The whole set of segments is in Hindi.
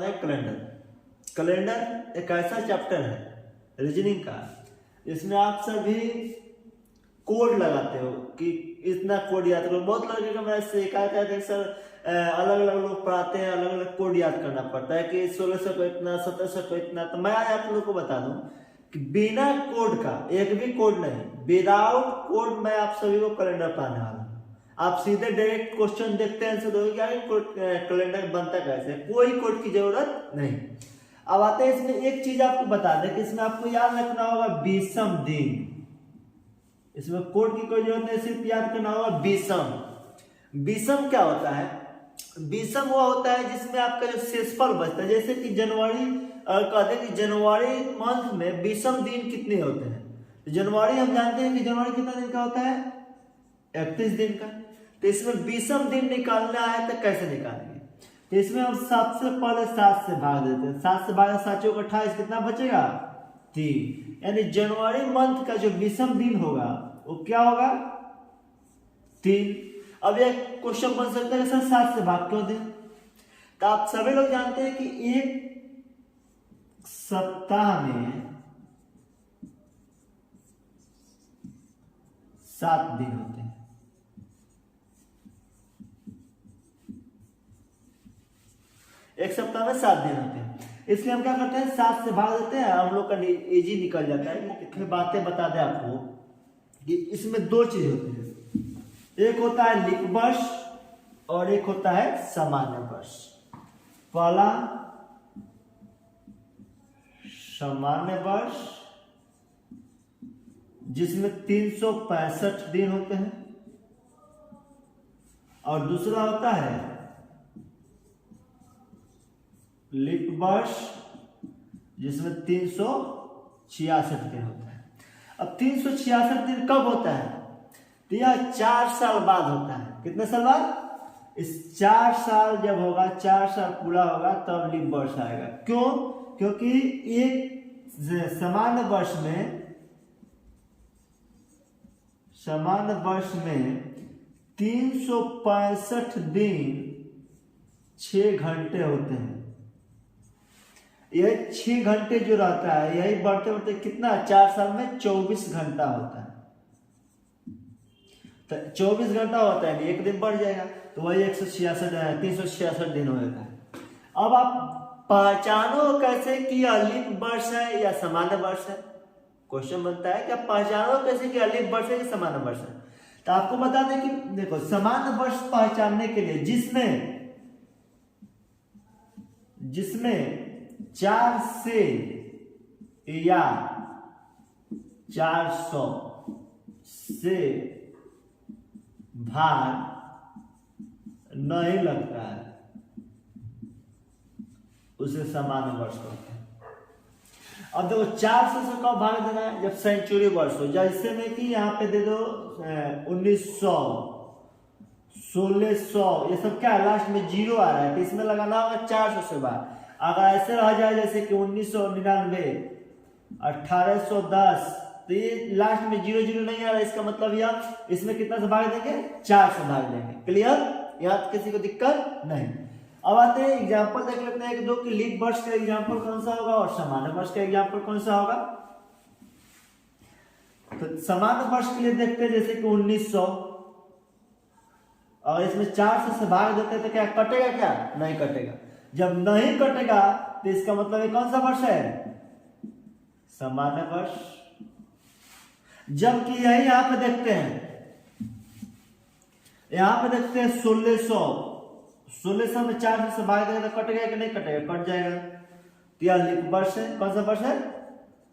बताना है कैलेंडर। कैलेंडर एक ऐसा चैप्टर है रीजनिंग का इसमें आप सभी कोड लगाते हो कि इतना कोड याद करो। बहुत लड़के का मैं शिकायत है सर अलग अलग लोग पढ़ाते हैं, अलग अलग कोड याद करना पड़ता है कि 1600 को इतना, 1700 को इतना। तो मैं आप लोग को बता दूं कि बिना कोड का, एक भी कोड नहीं, विदाउट कोड मैं आप सभी को कैलेंडर पढ़ाने वाला हूं। आप सीधे डायरेक्ट क्वेश्चन देखते हैं क्या कैलेंडर बनता कैसे, कोई कोड की जरूरत नहीं। अब आते हैं इसमें एक चीज आपको बता दें कि इसमें आपको याद रखना होगा विषम दिन। इसमें कोड की कोई जरूरत नहीं, सिर्फ याद करना होगा विषम। विषम क्या होता है? विषम वो होता है जिसमें आपका जो शेषफल बचता है। जैसे कि जनवरी कहते हैं कि जनवरी मंथ में विषम दिन कितने होते हैं। तो जनवरी हम जानते हैं कि जनवरी कितना दिन का होता है, 31 दिन का। तो इसमें विषम दिन निकालना है तो कैसे निकालेंगे? तो इसमें हम सबसे पहले 7 से भाग देते हैं। 7 से भाग 7 × 28 कितना बचेगा? 3। यानी जनवरी मंथ का जो विषम दिन होगा वो क्या होगा? 3। अब एक क्वेश्चन बन सकता है सर 7 से भाग क्यों दें? तो आप सभी लोग जानते हैं कि एक सप्ताह में 7 दिन होते हैं। एक सप्ताह में 7 दिन होते हैं, इसलिए हम क्या करते हैं 7 से भाग देते हैं, हम लोग का इजी निकल जाता है। कितनी बातें बता दें आपको कि इसमें 2 चीज होती है, एक होता है लीप वर्ष और एक होता है सामान्य वर्ष। पहला सामान्य वर्ष जिसमें 365 दिन होते हैं, और दूसरा होता है लीप वर्ष जिसमें 366 दिन होता है। अब 366 दिन कब होता है? तो यह 4 साल बाद होता है। कितने साल बाद? इस 4 साल जब होगा, 4 साल पूरा होगा तब लीप वर्ष आएगा। क्यों? क्योंकि एक सामान्य वर्ष में 365 दिन 6 घंटे होते हैं। यह 6 घंटे जो रहता है यही बढ़ते बढ़ते कितना 4 साल में 24 घंटा होता है। तो 24 घंटा होता है, एक दिन बढ़ जाएगा तो वही 366 दिन होगा। अब आप पहचानो कैसे कि यह लीप वर्ष है या सामान्य वर्ष है? क्वेश्चन बनता है कि आप पहचानो कैसे कि लीप वर्ष है या सामान्य वर्ष है। तो आपको बता दें कि देखो सामान्य वर्ष पहचानने के लिए जिसमें 4 से या 400 से भाग नहीं लगता है उसे सामान्य वर्ष कहते हैं। अब देखो 400 से कब भाग देना है? जब सेंचुरी वर्ष हो। जैसे में कि यहाँ पे दे दो 1900, 1600, ये सब क्या है लास्ट में 0 आ रहा है, तो इसमें लगाना होगा 400 से भाग। अगर ऐसे रह जाए जैसे कि 1999, 1810, तो ये लास्ट में 0 नहीं आ रहा है, इसका मतलब यह इसमें कितना से भाग देंगे? 4 से भाग देंगे। क्लियर? यहाँ किसी को दिक्कत नहीं। अब आते हैं एग्जाम्पल देख लेते हैं 1-2 कि लीप वर्ष का एग्जाम्पल कौन सा होगा और सामान्य वर्ष का एग्जाम्पल कौन सा होगा। तो सामान्य वर्ष के लिए देखते हैं जैसे कि 1900, और इसमें 400 से भाग देते हैं तो क्या कटेगा? क्या नहीं कटेगा। जब नहीं कटेगा तो इसका मतलब ये कौन सा वर्ष है? सामान्य वर्ष। जबकि यही यहां पे देखते हैं, 1600 में 400 से भाग देगा तो कटेगा कि नहीं कटेगा? कट जाएगा। तो यह लीप वर्ष है। कौन सा वर्ष है?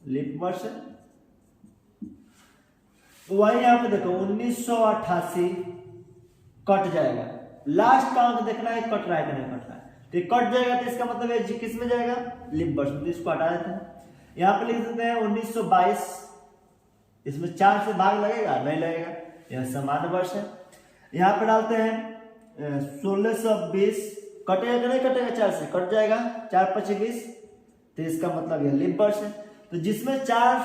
लीप वर्ष है। वही यहां पे देखो 1988 कट जाएगा। लास्ट का अंक देखना है कट रहा है कि नहीं कट रहा है। तो कट जाएगा तो इसका मतलब है किस में जाएगा? लीप वर्ष में। तो इसको हटा देते हैं। यहाँ पे लिख देते हैं 1922, इसमें 4 से भाग लगेगा? नहीं लगेगा, यह सामान्य वर्ष है। यहाँ पे डालते हैं 1620, कटेगा कि नहीं कटेगा? 4 से कट जाएगा, 4×5 = 20, तो इसका मतलब यह लीप वर्ष है। तो जिसमें 4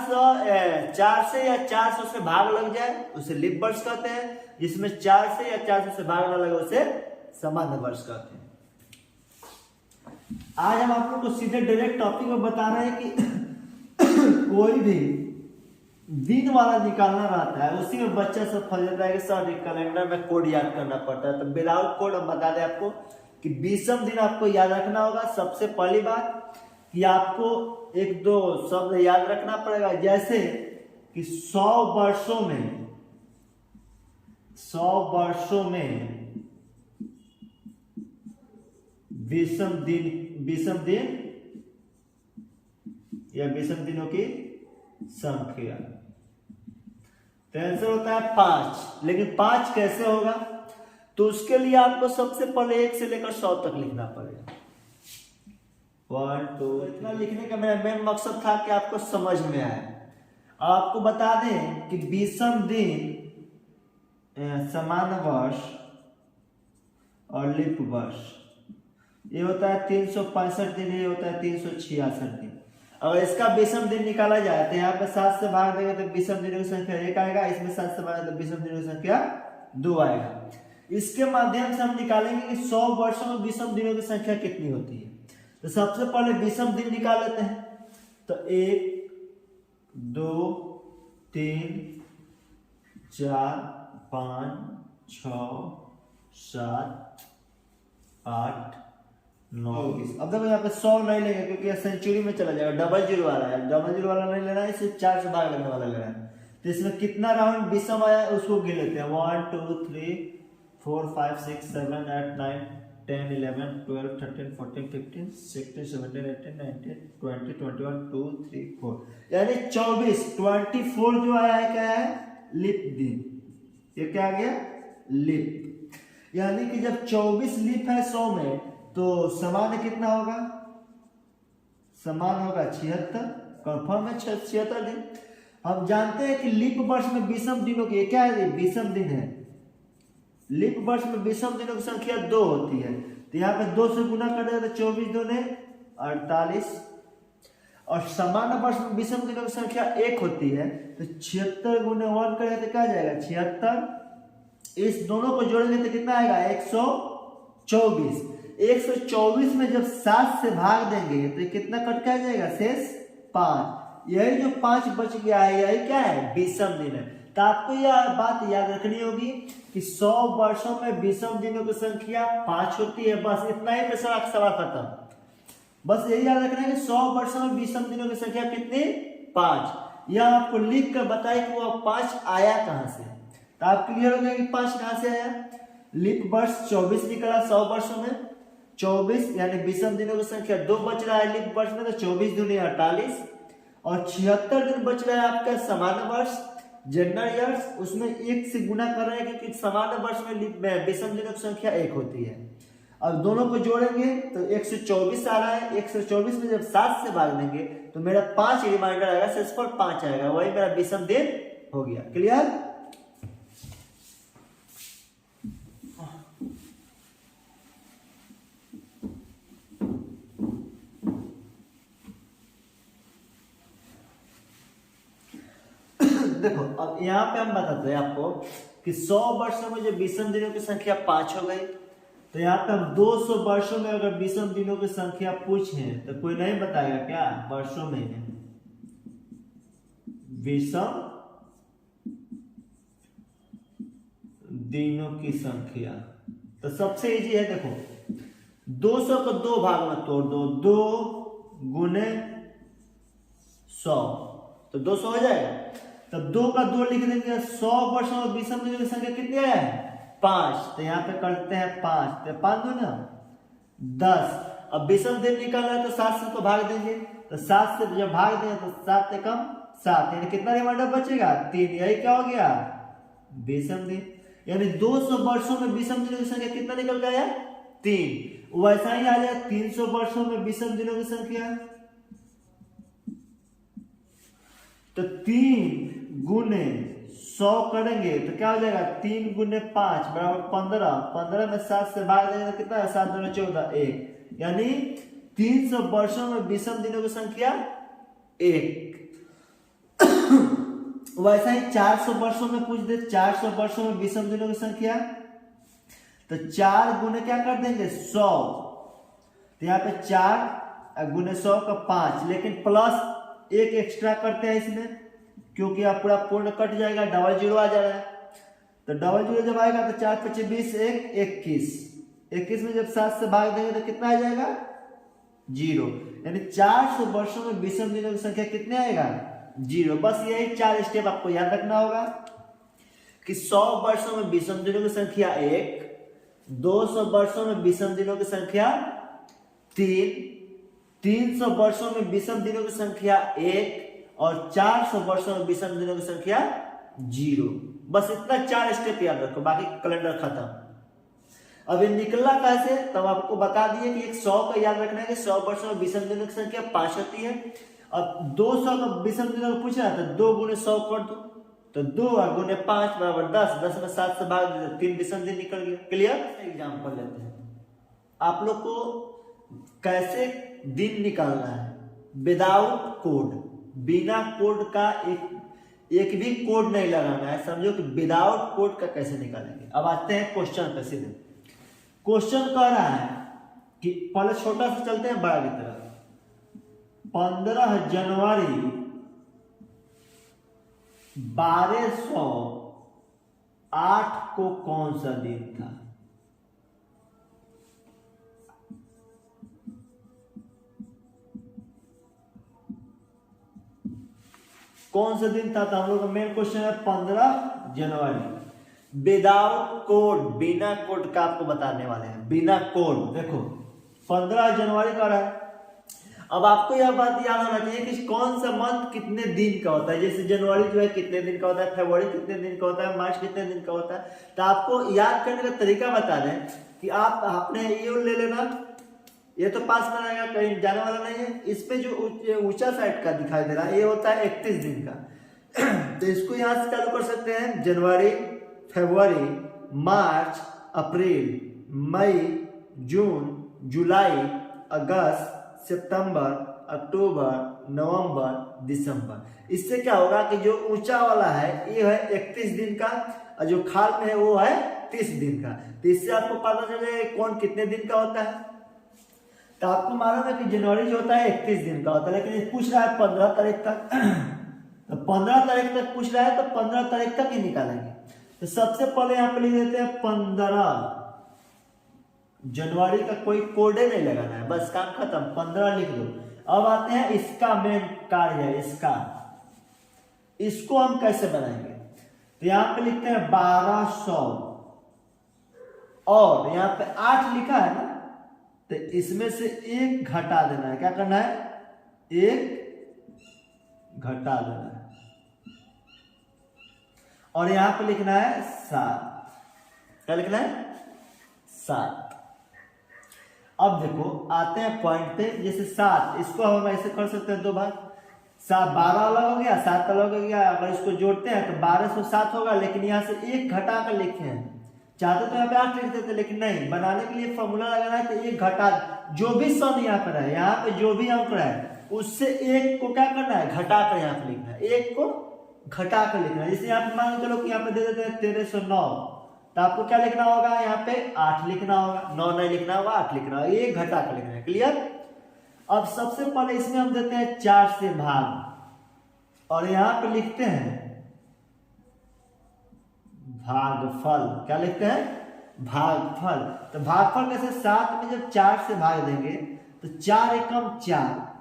से या 400 से भाग लग जाए उसे लीप वर्ष कहते हैं, जिसमें 4 से या 400 से भाग न लगे उसे सामान्य वर्ष कहते हैं। आज हम आप लोग को सीधे डायरेक्ट टॉपिक में बता रहे हैं कि कोई भी दिन वाला निकालना रहता है, उसी में बच्चा सब फंस जाता है कि सर कैलेंडर में कोड याद करना पड़ता है। तो विदाउट कोड हम बता दें आपको कि 20वें दिन आपको याद रखना होगा। सबसे पहली बात कि आपको एक दो शब्द याद रखना पड़ेगा, जैसे कि 100 वर्षों में 20वें दिन या 20वें दिनों की संख्या। तो आंसर होता है 5। लेकिन 5 कैसे होगा, तो उसके लिए आपको सबसे पहले 1 से लेकर 100 तक लिखना पड़ेगा। 1 2 इतना लिखने का मेरा मेन मकसद था कि आपको समझ में आए। आपको बता दें कि 20वें दिन सामान्य वर्ष और लीप वर्ष ये होता है 365 दिन, ये होता है 366 दिन। अगर इसका 20वें दिन निकाला जाए तो यहाँ पे 7 से भाग देंगे तो 20वें दिनों की संख्या 1 आएगा, इसमें 7 से भाग तो 20वें दिनों की संख्या 2 आएगा। इसके माध्यम से हम निकालेंगे कि 100 वर्षों में 20वें दिनों की संख्या कितनी होती है। तो सबसे पहले 20वें दिन निकाल लेते हैं। तो 1 2 3 4 5 6 7 8 9। अब देखो यहाँ पे 100 नहीं लेंगे क्योंकि यह सेंचुरी में चला जाएगा, डबल जीरो वाला है, डबल जीरो वाला नहीं लेना है, इसे 4 से भाग लगने वाला लेना है। तो इसमें कितना राउंड 20वां आया है उसको गिन लेते हैं। 1 2 3 4 5 6 7 8 9 10 11 12 13 14 15 16 17 18 19 20 21 2 3 4 यानी 24 जो आया है क्या है, लीप दिन। ये क्या आ गया, लीप। यानी कि जब 24 लीप है 100 में तो सामान्य कितना होगा, समान होगा 76। कंफर्म है 76 दिन। हम जानते हैं कि लीप वर्ष में 20वें दिनों की क्या है, 20वें दिन है। लीप वर्ष में 20वें दिनों की संख्या 2 होती है। तो यहाँ पे 2 से गुना कर देगा तो 24 दूने 48। और सामान्य वर्ष में 20वें दिनों की संख्या 1 होती है। तो 76 गुने 1 करेंगे तो क्या आ जाएगा 76। इस दोनों को जोड़ेंगे तो कितना आएगा 124। 124 में जब 7 से भाग देंगे तो कितना कट के आ जाएगा, शेष 5। यही जो 5 बच गया है यही क्या है, 20वें दिन है। तो आपको यह बात याद रखनी होगी कि 100 वर्षों में 20वें दिनों की संख्या 5 होती है। बस इतना ही पे सवाल खत्म। बस यही याद रखना है कि 100 वर्षों में 20वें दिनों की संख्या कितनी, 5। यह आपको लिख कर बताए कि वो 5 आया कहां से। तो आप क्लियर हो गया कि 5 कहां से आया। लीप वर्ष 24 निकला 100 वर्षों में, 24 यानी 20वें दिनों की संख्या 2 बच रहा है लीप वर्ष में, तो 24 दूनी 48। और 76 दिन बच रहा है आपका सामान्य वर्ष जनरल ईयर्स, उसमें 1 से गुना कर रहे हैं क्योंकि सामान्य वर्ष में 20वें दिनों की संख्या 1 होती है। अब दोनों को जोड़ेंगे तो 124 आ रहा है। 124 में जब 7 से भाग देंगे तो मेरा 5 रिमाइंडर आएगा, शेषफल 5 आएगा, वही मेरा 20वें दिन हो गया। क्लियर। देखो अब यहाँ पे हम बताते हैं आपको कि 100 वर्षों में जो 20वें दिनों की संख्या 5 हो गई, तो यहाँ पे हम 200 वर्षों में अगर 20वें दिनों की संख्या पूछें तो कोई नहीं बताएगा क्या, वर्षों में 20वें दिनों की संख्या। तो सबसे इजी है, देखो 200 को 2 भाग में तोड़ दो, 2 गुने 100 तो 200 हो जाएगा। तब 2 का 2 लिख देंगे। 100 वर्षों में 20वें दिनों की संख्या कितनी आया है, 5। तो यहाँ पे करते हैं 5, तो 5 दो ना 10। अब 20वें दिन निकालना है तो 7 से तो भाग देंगे, तो 7 से जब भाग देंगे तो 7 से कम 7, यानी कितना रिमाइंडर बचेगा 3। यही क्या हो गया 20वें दिन। यानी 200 वर्षों में 20वें दिनों की संख्या कितना निकल गया 3। वैसा ही आ जाए 300 वर्षों में 20वें दिनों की संख्या, तो 3 गुने 100 करेंगे तो क्या हो जाएगा 3 गुने 5 बराबर 15। 15 में 7 से भाग देंगे तो कितना है 7 दूनी 14 1, यानी 300 वर्षों में 20वें दिनों की संख्या 1। वैसा ही 400 वर्षों में पूछ दे, 400 वर्षों में 20वें दिनों की संख्या, तो 4 गुने क्या कर देंगे 100। तो यहाँ पे 4 गुने 100 का 5, लेकिन प्लस 1 एक्स्ट्रा करते हैं इसमें, क्योंकि आप पूरा पूर्ण कट जाएगा, डबल जीरो आ जा रहा है। तो डबल जीरो जब आएगा तो 4 × 20 21, 21 में जब 7 से भाग देंगे तो कितना आ जाएगा 0, यानी 400 वर्षों में विषम दिनों की संख्या कितने आएगा 0। बस यही 4 स्टेप आपको याद रखना होगा कि 100 वर्षों में विषम दिनों की संख्या 1, 200 वर्षों में विषम दिनों की संख्या 3, 300 वर्षों में विषम दिनों की संख्या 1 और 400 वर्षों में विषम दिनों की संख्या 0। बस इतना 4 स्टेप याद रखो, बाकी कैलेंडर खत्म। अब ये निकलना कैसे, तब आपको बता दिए कि एक 100 का याद रखना है कि 100 वर्षों में विषम दिनों की संख्या 5 होती है। अब 200 का विषम दिनों को पूछ रहा है तो 2 गुने 100 कर दो, तो 2 गुने 5 बराबर 10, 10 में 7 से भाग दे 3 विषम दिन निकल गया। क्लियर। एग्जाम्पल लेते हैं, आप लोग को कैसे दिन निकालना है विदाउट कोड, बिना कोड का एक भी कोड नहीं लगाना है। समझो कि विदाउट कोड का कैसे निकालेंगे। अब आते हैं क्वेश्चन पे सीधे। क्वेश्चन कह रहा है कि पहले छोटा सा चलते हैं बड़ा की तरफ। 15 जनवरी 1208 को कौन सा दिन था? कौन सा दिन था? तो हम लोग का मेन क्वेश्चन है 15 जनवरी। विदाउट कोड, बिना कोड का आपको बताने वाले हैं, बिना कोड। देखो 15 जनवरी का रहा है। अब आपको यह बात याद होना चाहिए कि कौन सा मंथ कितने दिन का होता है। जैसे जनवरी जो है कितने दिन का होता है, फरवरी कितने दिन का होता है, मार्च कितने दिन का होता है। तो आपको याद करने का तरीका बता दें कि आप अपने ये ले लेना, ये तो पास में रहेगा, कहीं जाने वाला नहीं है। इस पे जो ऊंचा साइड का दिखाई दे रहा है ये होता है 31 दिन का। तो इसको यहां से चालू कर सकते हैं, जनवरी, फरवरी, मार्च, अप्रैल, मई, जून, जुलाई, अगस्त, सितंबर, अक्टूबर, नवंबर, दिसंबर। इससे क्या होगा कि जो ऊंचा वाला है ये है 31 दिन का और जो खाल में है वो है 30 दिन का। तो इससे आपको पता चलेगा कौन कितने दिन का होता है। तो आपको मालूम है कि जनवरी जो होता है 31 दिन का होता है, लेकिन पूछ रहा है 15 तारीख तक। तो 15 तारीख तक पूछ रहा है तो 15 तारीख तक ही निकालेंगे। तो सबसे पहले यहाँ पे लिख देते हैं 15 जनवरी का, कोई कोड नहीं लगाना है, बस काम खत्म, 15 लिख दो। अब आते हैं इसका मेन कार्य है, इसको हम कैसे बनाएंगे। तो यहाँ पे लिखते हैं 1200 और यहाँ पे 8 लिखा है ना, तो इसमें से 1 घटा देना है। क्या करना है? 1 घटा देना है और यहां पे लिखना है 7। क्या लिखना है? 7। अब देखो आते हैं पॉइंट पे। जैसे 7, इसको हम ऐसे कर सकते हैं 2 भाग। 7 12 अलग हो गया, 7 अलग हो गया। अगर इसको जोड़ते हैं तो 1207 होगा, लेकिन यहाँ से 1 घटा कर लिखे हैं। चाहते तो यहाँ पे 8 लिख देते, लेकिन नहीं, बनाने के लिए फॉर्मूला लगाना है। तो 1 घटा, जो भी सम यहाँ पर है, यहाँ पे जो भी अंक है उससे 1 को क्या करना है? घटा कर यहाँ पे लिखना है, 1 को घटा कर लिखना है। जैसे यहाँ पे मान चलो कि यहाँ पे दे देते हैं 1309, तो आपको क्या लिखना होगा? यहाँ पे 8 लिखना होगा, 9 नहीं लिखना होगा, 8 लिखना होगा, 1 घटा कर लिखना है। क्लियर। अब सबसे पहले इसमें हम देते हैं 4 से भाग और यहाँ पे लिखते हैं भागफल। क्या लिखते हैं? भागफल। तो भागफल कैसे? 7 में जब 4 से भाग देंगे तो 4 एकम 4,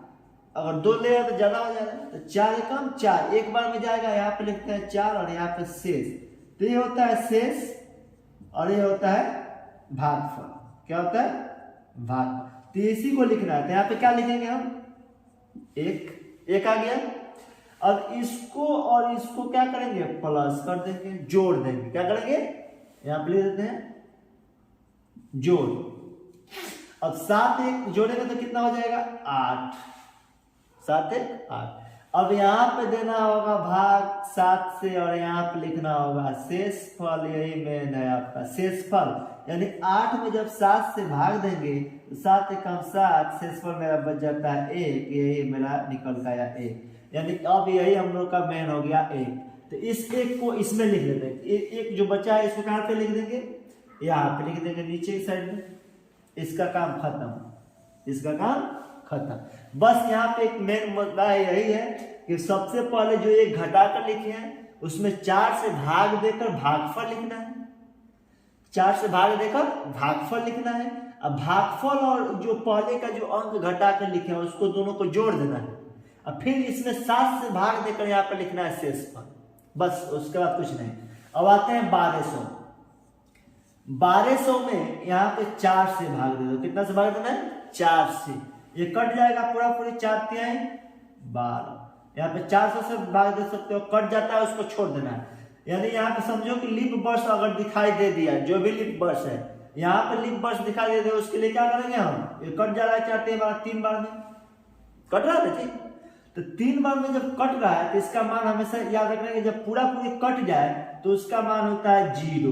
अगर 2 लेगा तो ज्यादा हो जाएगा, तो 4 एकम 4 एक बार में जाएगा। यहाँ पे लिखते हैं 4 और यहाँ पे शेष। तो ये होता है शेष और ये होता है भागफल। क्या होता है? भाग। तो इसी को लिखना है। तो यहाँ पे क्या लिखेंगे हम? 1 आ गया। अब इसको और इसको क्या करेंगे? प्लस कर देंगे, जोड़ देंगे। क्या करेंगे? यहां पे लिख देते हैं जोड़। अब 7 1 जोड़ेंगे तो कितना हो जाएगा? 8। 7 1 8। अब यहाँ पे देना होगा भाग 7 से और यहाँ पे लिखना होगा शेष फल। यही मेन है आपका शेष फल, यानी 8 में जब 7 से भाग देंगे तो 7 एकम 7, शेष फल मेरा बच जाता है 1। यही मेरा निकल गया 1, यानी अब यही हम लोग का मेन हो गया 1। तो इस 1 को इसमें लिख लेते हैं। 1 जो बचा है इसको कहाँ पे लिख देंगे? यहाँ पे लिख देंगे नीचे की साइड में। इसका काम खत्म। इसका काम खत्म। बस यहाँ पे एक मेन मुद्दा यही है कि सबसे पहले जो एक घटा कर लिखे हैं उसमें 4 से भाग देकर भागफल लिखना है, 4 से भाग देकर भागफल लिखना है। अब भागफल और जो पहले का जो अंक घटा कर लिखे हैं उसको दोनों को जोड़ देना है। अब फिर इसमें 7 से भाग देकर यहाँ पर लिखना है शेषफल, बस उसके बाद कुछ नहीं। अब आते हैं 1200। 1200 में यहाँ पे 4 से भाग दे दो, कितना से भाग देना है? 4 से। ये कट जाएगा पूरा पूरी 4 तिहाई 12। यहाँ पे 400 से भाग दे सकते हो, कट जाता है उसको छोड़ देना है। यानी यहाँ पे समझो कि लीप वर्ष अगर दिखाई दे दिया, जो भी लीप वर्ष है यहाँ पे लीप वर्ष दिखाई दे दिया, उसके लिए क्या करेंगे हम? ये कट जा रहा है 4 तिहाई 12, 3 बार में कट रहा है, ठीक। तो 3 बार में जब कट रहा है तो इसका मान हमेशा याद रखना है कि जब पूरा पूरी कट जाए तो उसका मान होता है 0।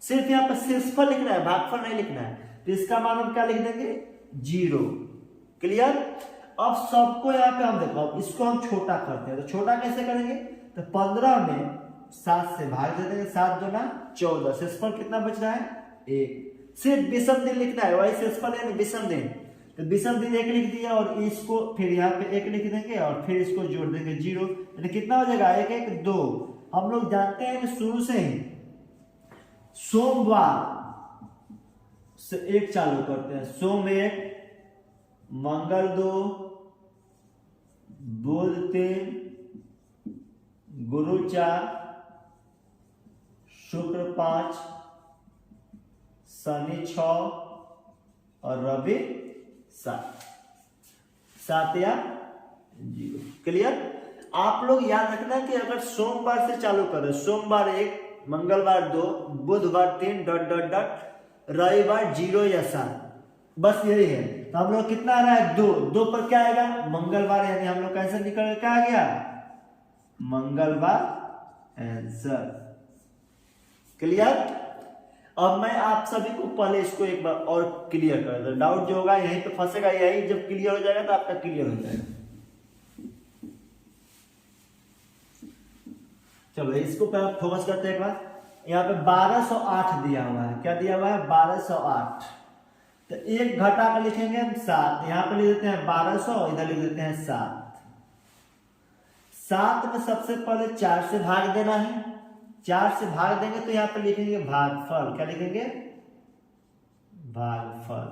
सिर्फ यहाँ पर शेषफल लिखना है, भागफल नहीं लिखना है। तो इसका मान हम क्या लिख देंगे? 0। क्लियर? अब सबको यहाँ पे हम देखो, अब इसको हम छोटा करते हैं। तो छोटा कैसे करेंगे? तो 15 में 7 से भाग दे देंगे, 7 दूना 14। शेषफल कितना बच रहा है? 1। सिर्फ विषम दिन लिखना है, वही शेषफल है विषम दिन। तो विषम दिन 1 लिख दिया और इसको फिर यहाँ पे 1 लिख देंगे और फिर इसको जोड़ देंगे 0। यानी कितना हो जाएगा? 1 1 2। हम लोग जानते हैं कि शुरू से ही सोमवार से 1 चालू करते हैं। सोम 1, मंगल 2, बुध 3, गुरु 4, शुक्र 5, शनि 6 और रवि 7 या 0। क्लियर? आप लोग याद रखना कि अगर सोमवार से चालू करें, सोमवार 1, मंगलवार 2, बुधवार 3 ... रविवार 0 या 7, बस यही है। तो हम लोग कितना आ रहा है? 2। 2 पर क्या आएगा? मंगलवार, यानी हम लोग कैसे निकल क्या आ गया? मंगलवार आंसर। क्लियर? अब मैं आप सभी को पहले इसको एक बार और क्लियर कर दूं। डाउट जो होगा यहीं पे फंसेगा, यही जब क्लियर हो जाएगा तो आपका क्लियर हो जाएगा। चलो इसको पे फोकस करते हैं एक बार। यहाँ पे 1208 दिया हुआ है। क्या दिया हुआ है? 1208। तो एक घटा कर लिखेंगे हम 7। यहाँ पे लिख देते हैं 1200, इधर लिख देते हैं 7। 7 में सबसे पहले 4 से भाग देना है। 4 से भाग देंगे तो यहाँ पे लिखेंगे भागफल। क्या लिखेंगे? भागफल।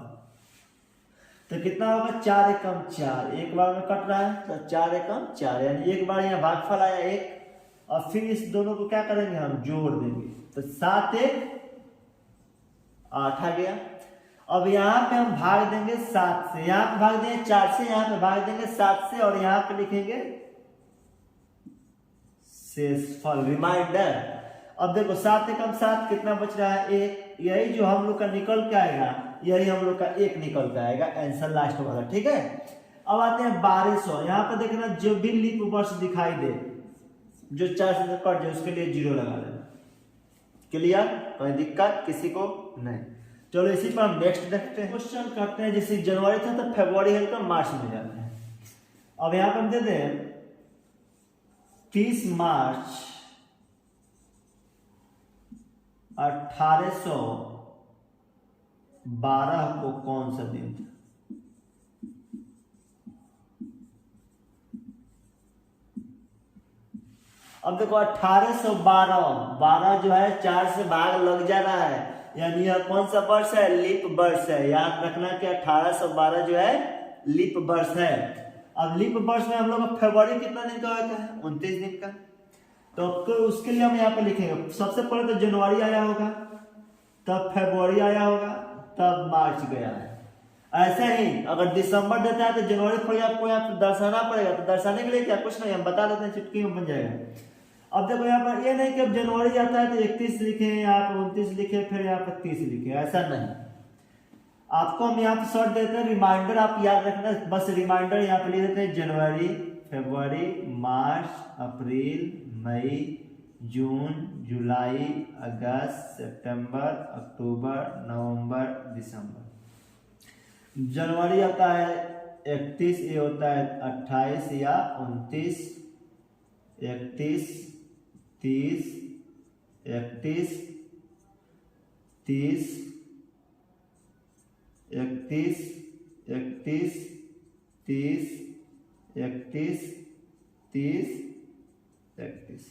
तो कितना होगा? 4 एकम 4। एक बार में कट रहा है तो 4 एकम 4, यानी एक बार यहाँ भागफल आया 1 और फिर इस दोनों को क्या करेंगे? हम जोड़ देंगे। तो 7 1 8 आ गया। अब यहाँ पे हम भाग देंगे 7 से, यहाँ पे भाग देंगे 4 से, यहाँ पे भाग देंगे 7 से और यहाँ पे लिखेंगे शेषफल, रिमाइंडर। अब देखो 7 एकम 7 कितना बच रहा है? 1। यही जो हम लोग का निकल के आएगा, यही हम लोग का 1 निकल के आएगा, आंसर लास्ट वाला। ठीक है? अब आते हैं 1200। यहाँ पे देखना जो भी लीप वर्ष दिखाई दे, जो 4 से कट जाए उसके लिए 0 लगा देना। क्लियर? कोई दिक्कत किसी को नहीं। चलो इसी पर हम नेक्स्ट देखते हैं। क्वेश्चन करते हैं, जैसे जनवरी था तो फरवरी है तो मार्च में जाते हैं। अब यहाँ पे हम देते हैं 30 मार्च 1812 को कौन सा दिन था? अब देखो 1812 जो है 4 से भाग लग जा रहा है, यानी यह कौन सा वर्ष है? लीप वर्ष है। याद रखना कि 1812 जो है लीप वर्ष है। अब लीप वर्ष में हम लोग फरवरी कितना दिन का होता है? 29 दिन का। तो उसके लिए हम यहाँ पे लिखेंगे, सबसे पहले तो जनवरी आया होगा, तब फरवरी आया होगा, तब मार्च गया है। ऐसे ही अगर दिसंबर देता है तो जनवरी फरवरी आपको यहाँ पे दर्शाना पड़ेगा। तो दर्शाने के लिए क्या? कुछ नहीं, हम बता देते हैं, चुटकी में बन जाएगा। अब देखो यहाँ पर ये नहीं कि अब जनवरी आता है तो 31 लिखे, यहाँ पे 29 लिखे, फिर यहाँ पे 30 लिखे, ऐसा नहीं। आपको हम यहाँ पे शॉर्ट देते हैं, रिमाइंडर आप याद रखना, बस रिमाइंडर यहाँ पे लिख देते हैं जनवरी, फरवरी, मार्च, अप्रैल, मई, जून, जुलाई, अगस्त, सितंबर, अक्टूबर, नवंबर, दिसंबर। जनवरी आता है 31, ये होता है 28 या 29, 31, 30, 31, 30, 31, 31, 30, 31, 30, 31।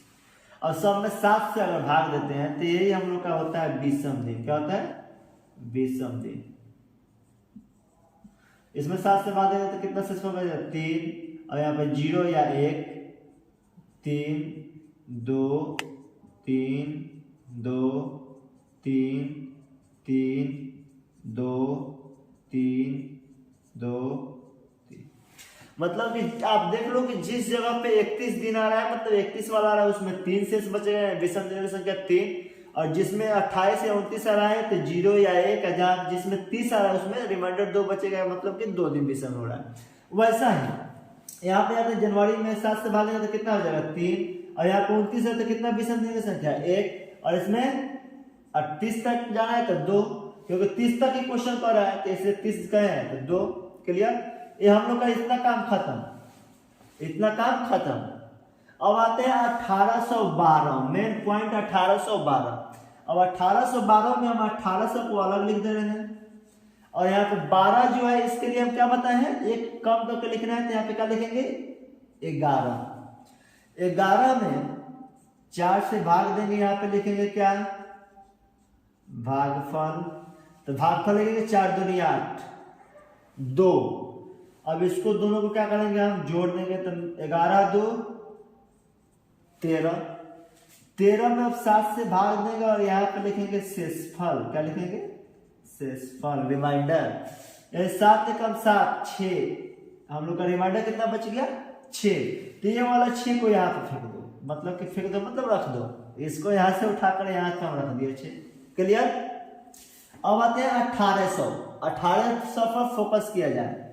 और सब में 7 से अगर भाग देते हैं तो यही हम लोग का होता है 20वां दिन। क्या होता है? 20वां दिन। इसमें 7 से भाग देंगे तो कितना शेष बचेगा? 3, और यहाँ पे 0 या 1, 3, 2, 3, 2, 3, 3, 2, 3, 2, 3। मतलब कि आप देख लो कि जिस जगह पे 31 दिन आ रहा है, मतलब 31 वाला आ रहा है, उसमें 3 शेष बचेगा, विषम दिनों की संख्या 3। और जिसमें 28 या 29 आ रहा है तो 0 या 1, जहाँ जिसमें 30 आ रहा है उसमें रिमाइंडर 2 बचेगा, मतलब कि 2 दिन विषम हो रहा है। वैसा ही यहाँ पे आते जनवरी में 7 से भागेगा तो कितना हो जाएगा? 3। और यहाँ पे 29 है तो कितना विषम दिन की संख्या? 1। और इसमें 38 तक जाना है तो 2, क्योंकि 30 तक ही क्वेश्चन कर रहा है तो इसलिए 30 गए हैं तो 2। क्लियर? ये हम लोग का इतना काम खत्म, इतना काम खत्म। अब आते हैं 1812, मेन पॉइंट 1812। अब 1812 में हम 1800 को अलग लिख दे रहे हैं, और यहाँ पे 12 जो है इसके लिए हम क्या बताए हैं? एक कम करके लिखना है, तो यहाँ पे क्या लिखेंगे? 11। 11 में 4 से भाग देंगे, यहाँ पे लिखेंगे क्या? भागफल। तो भागफल लिखेंगे 4 दूनी 8, 2। अब इसको दोनों को क्या करेंगे? हम जोड़ देंगे, तो 11 2 13। 13 में अब 7 से भाग देंगे, और यहाँ पे लिखेंगे शेषफल। क्या लिखेंगे? शेषफल, रिमाइंडर। 7 एकम 7, 6। हम लोग का रिमाइंडर कितना बच गया? 6। तो ये वाला 6 को यहाँ पे फेंक दो, मतलब कि फेंक दो मतलब रख दो, इसको यहाँ से उठाकर यहाँ पे हम रख दिए 6। क्लियर? अब आते हैं 1800। 1800 पर फोकस किया जाए।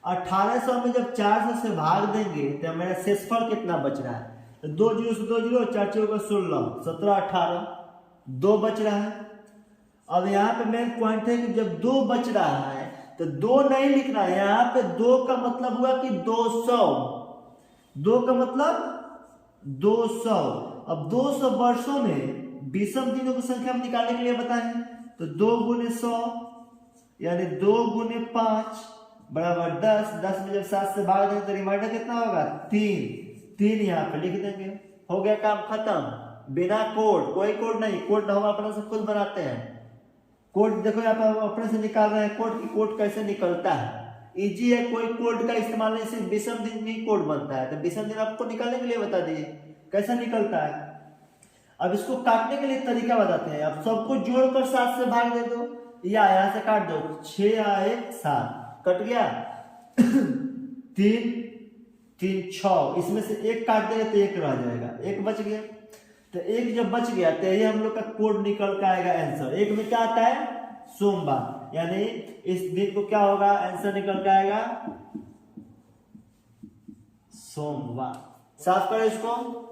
1800 में जब 400 से भाग देंगे तो मेरा शेषफल कितना बच रहा है? तो 2 0 से 2 0, 4 4 16, 17 18, 2 बच रहा है। अब यहाँ पे मेन पॉइंट है कि जब 2 बच रहा है तो 2 नहीं लिखना है, यहाँ पे 2 का मतलब हुआ कि 200। 2 का मतलब 200। अब 200 वर्षों में विषम दिनों की संख्या हम निकालने के लिए बताएं, तो 2 गुने 100 यानी 2 गुने 5 बराबर 10। 10 में जब 7 से भाग देंगे तो रिमाइंडर कितना होगा? 3 यहाँ पे लिख देंगे। हो गया काम खत्म, बिना कोड। कोई कोड नहीं, कोड हम अपने से खुद बनाते हैं। कोड देखो यहाँ पे अपने से निकाल रहे हैं कोड की। कोड कैसे निकलता है? इजी है, कोई कोड का इस्तेमाल नहीं, सिर्फ विषम दिन ही कोड बनता है। तो विषम दिन आपको निकालने के लिए बता दीजिए कैसा निकलता है। अब इसको काटने के लिए तरीका बताते हैं। अब सबको जोड़कर 7 से भाग दे दो, या यहाँ से काट दो। 6 या 1 7, कट गया। 3 3 6, इसमें से 1 काट देंगे तो 1 रह जाएगा, 1 बच गया। तो 1 जब बच गया तो ये हम लोग का कोड निकल के आएगा आंसर। 1 में क्या आता है? सोमवार, यानी इस दिन को क्या होगा? आंसर निकल के आएगा सोमवार। साफ करो इसको।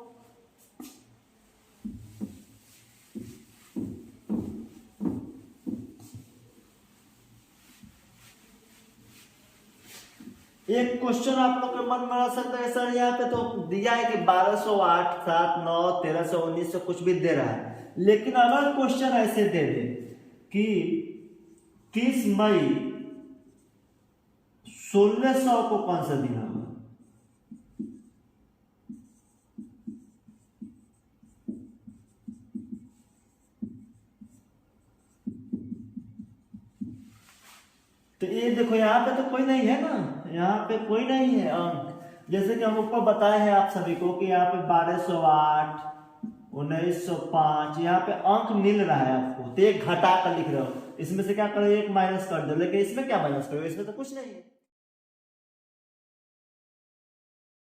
एक क्वेश्चन आप लोग के मन में आ सकता है, सर यहाँ पे तो दिया है कि 1208, 7, 9, 1300, 1900 कुछ भी दे रहा है। लेकिन अगर क्वेश्चन ऐसे दे दे कि 30 मई 1600 को कौन सा दिन होगा? तो ये देखो यहाँ पे तो कोई नहीं है ना, यहाँ पे कोई नहीं है अंक। जैसे कि हम ऊपर बताए हैं आप सभी को कि यहाँ पे 1208, 1905 यहाँ पे अंक मिल रहा है आपको, तो एक घटा कर लिख रहे हो। इसमें से क्या करो? 1 माइनस कर दो। लेकिन इसमें क्या माइनस करो? इसमें तो कुछ नहीं है।